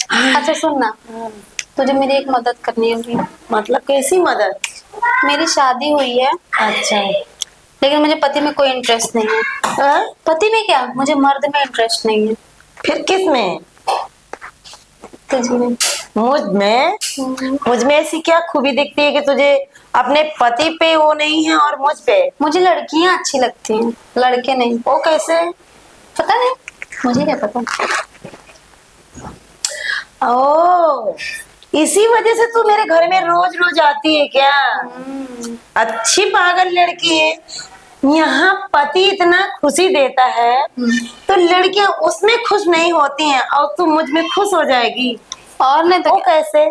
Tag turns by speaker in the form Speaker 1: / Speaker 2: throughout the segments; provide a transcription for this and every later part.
Speaker 1: अच्छा सुन ना, तुझे मेरी एक मदद करनी होगी।
Speaker 2: मतलब कैसी मदद?
Speaker 1: मेरी शादी हुई है,
Speaker 2: अच्छा।
Speaker 1: लेकिन मुझे पति में कोई इंटरेस्ट नहीं है।
Speaker 2: हाँ?
Speaker 1: पति में क्या, मुझे मर्द में इंटरेस्ट नहीं है।
Speaker 2: फिर किस में?
Speaker 1: तुझमें।
Speaker 2: मुझ में? मुझ में ऐसी क्या खूबी दिखती है कि तुझे अपने पति पे वो नहीं है और मुझ पे?
Speaker 1: मुझे लड़कियां अच्छी लगती हैं, लड़के नहीं।
Speaker 2: वो कैसे?
Speaker 1: पता नहीं, मुझे क्या पता।
Speaker 2: ओ, इसी वजह से तू मेरे घर में रोज रोज आती है क्या? अच्छी पागल लड़की है। यहाँ पति इतना खुशी देता है तो लड़कियां उसमें खुश नहीं होती हैं और तू मुझ में खुश हो जाएगी।
Speaker 1: और नहीं तो
Speaker 2: वो
Speaker 1: क्या?
Speaker 2: कैसे?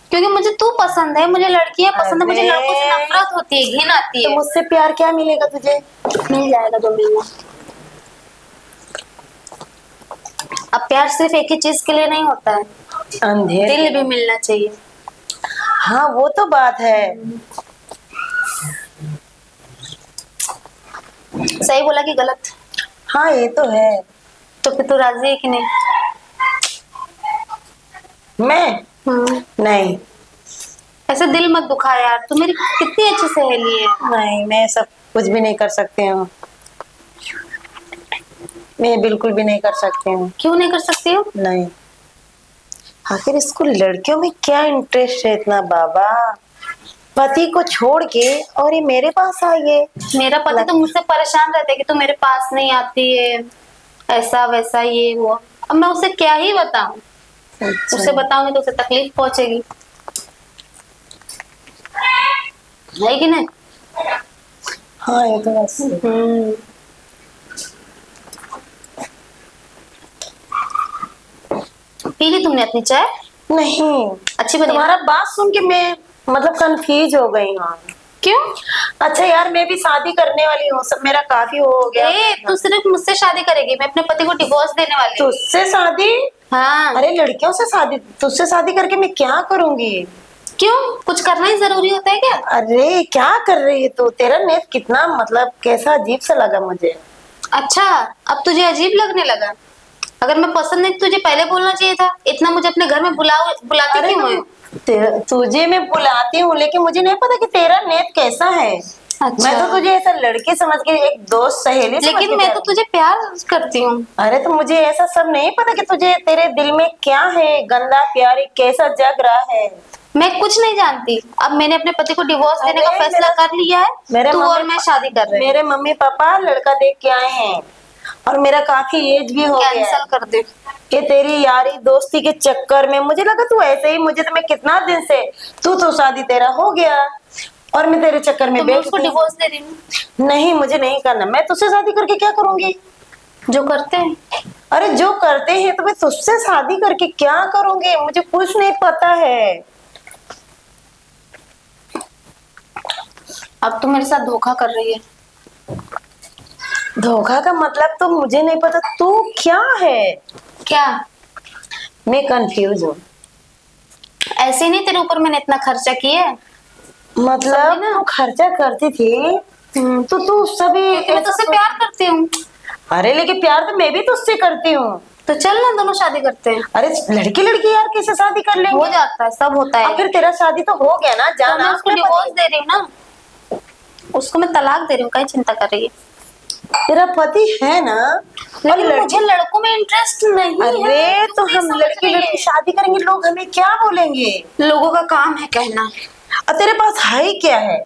Speaker 1: क्योंकि मुझे तू पसंद है, मुझे लड़कियां पसंद है, मुझे
Speaker 2: अरे,
Speaker 1: लड़कों से नफरत होती है, घिन आती
Speaker 2: तो
Speaker 1: है।
Speaker 2: मुझसे प्यार क्या मिलेगा तुझे?
Speaker 1: मिल जाएगा जो मिलना। अब प्यार सिर्फ एक ही चीज के लिए नहीं होता है,
Speaker 2: अंधेरे।
Speaker 1: दिल भी मिलना चाहिए।
Speaker 2: हाँ वो तो बात है।
Speaker 1: सही बोला कि गलत?
Speaker 2: हाँ ये तो है।
Speaker 1: तो फिर तू राजी है कि नहीं?
Speaker 2: मैं? नहीं।
Speaker 1: ऐसे दिल मत दुखा यार, तू मेरी कितनी अच्छी सहेली है।
Speaker 2: नहीं, मैं सब कुछ भी नहीं कर सकती हूँ। मैं बिल्कुल भी नहीं कर सकती हूँ।
Speaker 1: क्यों नहीं कर सकती हो?
Speaker 2: नहीं। आखिर इसको लड़कियों में क्या इंटरेस्ट है इतना बाबा? पति को छोड़ के और ये मेरे पास आई है।
Speaker 1: मेरा पति तो मुझसे परेशान रहता है कि तू मेरे पास नहीं आती है, ऐसा वैसा ये वो। अब मैं उसे क्या ही बताऊं?
Speaker 2: अच्छा।
Speaker 1: उसे बताऊंगी तो उसे तकलीफ पहुंचेगी, है कि नहीं?
Speaker 2: हाँ ये तो बस।
Speaker 1: पी ली तुमने अपनी चाय?
Speaker 2: नहीं।
Speaker 1: अच्छी बनी?
Speaker 2: तुम्हारा बात सुन के मैं मतलब कंफ्यूज हो गई हूँ।
Speaker 1: क्यों?
Speaker 2: अच्छा यार, मैं भी शादी करने वाली हूँ, सब मेरा काफी हो गया।
Speaker 1: तू सिर्फ मुझसे शादी करेगी? मैं अपने पति को डिवोर्स देने वाली हूँ।
Speaker 2: तुझसे शादी?
Speaker 1: हाँ।
Speaker 2: अरे लड़कियों से शादी? तुझसे शादी करके मैं क्या करूंगी?
Speaker 1: क्यों, कुछ करना ही जरूरी होता है क्या?
Speaker 2: अरे क्या कर रही है तू? तेरा नेत कितना मतलब कैसा अजीब सा लगा मुझे।
Speaker 1: अच्छा, अब तुझे अजीब लगने लगा? अगर मैं पसंद नहीं तो तुझे पहले बोलना चाहिए था। इतना मुझे अपने घर में बुलाती
Speaker 2: अरे
Speaker 1: क्यों है?
Speaker 2: तुझे मैं बुलाती हूँ लेकिन मुझे नहीं पता कि तेरा नेत कैसा है।
Speaker 1: अच्छा।
Speaker 2: मैं तो तुझे ऐसा लड़की समझ के, एक दोस्त सहेली समझ
Speaker 1: लेकिन
Speaker 2: के
Speaker 1: मैं तो तुझे प्यार करती हूँ।
Speaker 2: अरे तो मुझे ऐसा सब नहीं पता कि तुझे तेरे दिल में क्या है, गंदा प्यार कैसा जग रहा है।
Speaker 1: मैं कुछ नहीं जानती। अब मैंने अपने पति को डिवोर्स देने का
Speaker 2: अरे
Speaker 1: फैसला कर लिया है। तू और मैं शादी कर रहे हैं।
Speaker 2: मेरे मम्मी पापा लड़का देख के आए हैं और मेरा काफी एज भी हो गया है।
Speaker 1: कैंसल कर दे।
Speaker 2: कि तेरी यारी दोस्ती के चक्कर में मुझे लगा तू ऐसे ही, मुझे तो मैं कितना दिन से तू तो शादी तेरा हो गया और मैं तेरे चक्कर में
Speaker 1: तो मैं
Speaker 2: बैठ
Speaker 1: उसको
Speaker 2: गई।
Speaker 1: डिवोर्स दे रही हूँ।
Speaker 2: नहीं मुझे नहीं करना, मैं तुझसे शादी करके क्या करूंगी?
Speaker 1: जो करते हैं।
Speaker 2: अरे जो करते हैं तो मैं तुझसे शादी करके क्या करूंगी? मुझे कुछ नहीं पता है।
Speaker 1: अब तू मेरे साथ धोखा कर रही है।
Speaker 2: धोखा का मतलब तो मुझे नहीं पता, तू क्या है?
Speaker 1: क्या?
Speaker 2: मैं कंफ्यूज हूँ।
Speaker 1: ऐसे ही नहीं तेरे ऊपर मैंने इतना खर्चा किया है।
Speaker 2: मतलब तू खर्चा करती थी तो तू सभी
Speaker 1: मैं तुझसे प्यार करती हूँ।
Speaker 2: अरे लेकिन प्यार तो मैं भी तुझसे करती हूँ।
Speaker 1: तो चल ना, दोनों शादी करते हैं।
Speaker 2: अरे लड़की लड़की यार कैसे शादी कर लेंगे?
Speaker 1: हो जाता है, सब होता है।
Speaker 2: फिर तेरा शादी तो हो गया ना,
Speaker 1: तो
Speaker 2: जाना।
Speaker 1: मैं उसको डिवोर्स दे रही हूँ ना, उसको मैं तलाक दे रही हूँ। क्या चिंता कर रही है?
Speaker 2: तेरा पति है ना?
Speaker 1: लेकिन मुझे लड़कों में इंटरेस्ट नहीं है।
Speaker 2: अरे तो हम लड़की लड़की शादी करेंगे, लोग हमें क्या बोलेंगे?
Speaker 1: लोगों का काम है कहना।
Speaker 2: और तेरे पास है ही क्या है?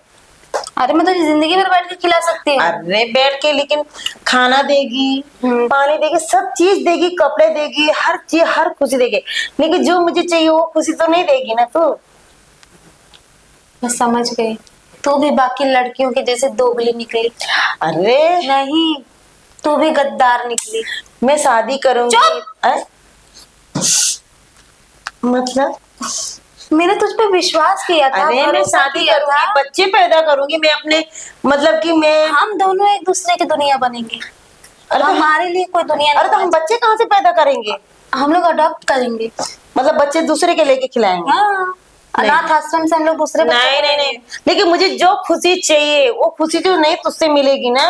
Speaker 1: अरे मैं तुझे जिंदगी भर बैठ के खिला सकती हूँ।
Speaker 2: अरे बैठ के, लेकिन खाना देगी, पानी देगी, सब चीज देगी, कपड़े देगी, हर चीज हर खुशी देगी, लेकिन जो मुझे चाहिए वो खुशी तो नहीं देगी ना तू।
Speaker 1: मैं समझ गई, तू भी बाकी लड़कियों के जैसे दोगली निकली।
Speaker 2: अरे
Speaker 1: नहीं, तू भी गद्दार निकली।
Speaker 2: मैं शादी करूंगी। मतलब
Speaker 1: मैंने तुझ पे विश्वास किया था।
Speaker 2: अरे मैं शादी करूंगी, बच्चे पैदा करूंगी मैं अपने, मतलब कि मैं,
Speaker 1: हम दोनों एक दूसरे की दुनिया बनेंगे।
Speaker 2: अरे
Speaker 1: हमारे लिए कोई दुनिया नहीं।
Speaker 2: अरे तो हम बच्चे कहाँ से पैदा करेंगे?
Speaker 1: हम लोग अडॉप्ट करेंगे।
Speaker 2: मतलब बच्चे दूसरे के लेके खिलाएंगे?
Speaker 1: हाँ, अनाथ आश्रम से हम लोग दूसरे
Speaker 2: नहीं नहीं नहीं, लेकिन मुझे जो खुशी चाहिए वो खुशी जो नहीं तुझसे मिलेगी ना।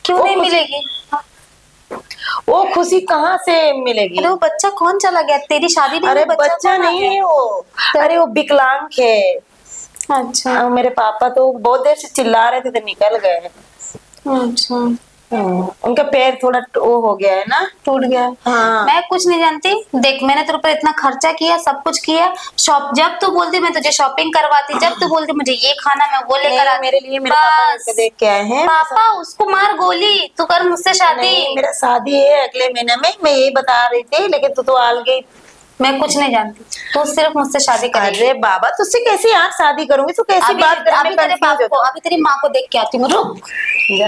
Speaker 1: क्यों नहीं मिलेगी?
Speaker 2: वो खुशी कहाँ से मिलेगी?
Speaker 1: अरे वो बच्चा कौन चला गया? तेरी शादी नहीं
Speaker 2: अरे
Speaker 1: हुई,
Speaker 2: बच्चा
Speaker 1: कौन आ
Speaker 2: नहीं
Speaker 1: गया?
Speaker 2: है वो, अरे वो विकलांग है।
Speaker 1: अच्छा
Speaker 2: मेरे पापा तो बहुत देर से चिल्ला रहे थे तो निकल गए।
Speaker 1: अच्छा।
Speaker 2: उनका पैर थोड़ा वो हो गया है ना।
Speaker 1: टूट गया।
Speaker 2: हाँ।
Speaker 1: मैं कुछ नहीं जानती, देख मैंने तेरे ऊपर इतना खर्चा किया, सब कुछ किया, शॉप जब तू बोलती मैं तुझे शॉपिंग करवाती, जब तू बोलती मुझे ये खाना मैं वो लेकर
Speaker 2: नहीं,
Speaker 1: आती।
Speaker 2: मेरे लिए मेरे पापा
Speaker 1: बस
Speaker 2: लेकर देख के आए हैं।
Speaker 1: पापा उसको मार गोली, तू कर मुझसे शादी।
Speaker 2: नहीं, मेरा शादी है अगले महीने में, मैं यही बता रही थी, लेकिन तू तो आल गई।
Speaker 1: मैं कुछ नहीं जानती, तू सिर्फ मुझसे शादी करेगी।
Speaker 2: अरे बाबा, तुझसे कैसे यार शादी करूंगी? तू कैसी
Speaker 1: अभी
Speaker 2: बात कर,
Speaker 1: अभी
Speaker 2: मैं
Speaker 1: तेरे
Speaker 2: कंफ्यूज
Speaker 1: बाप को,
Speaker 2: हूँ।
Speaker 1: अभी तेरी माँ को देख के आती हूँ, रुक।
Speaker 2: जा।